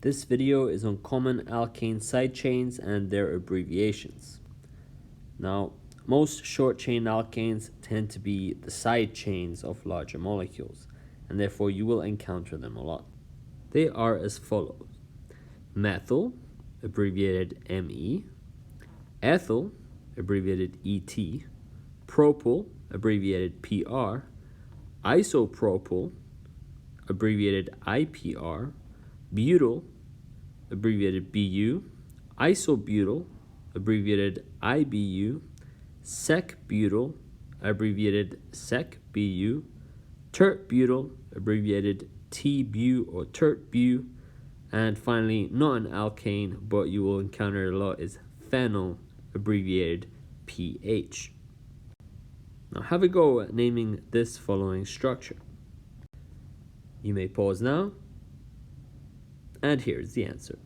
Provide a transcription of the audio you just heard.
This video is on common alkane side chains and their abbreviations. Now, most short chain alkanes tend to be the side chains of larger molecules, and therefore you will encounter them a lot. They are as follows: methyl, abbreviated ME, ethyl, abbreviated ET, propyl, abbreviated PR, isopropyl, abbreviated iPr, butyl, abbreviated BU, isobutyl, abbreviated IBU, sec-butyl, abbreviated sec-Bu, tert-butyl, abbreviated tBu or tert-bu, and finally, not an alkane, but you will encounter a lot, is phenyl, abbreviated PH. Now have a go at naming this following structure. You may pause now, and here's the answer.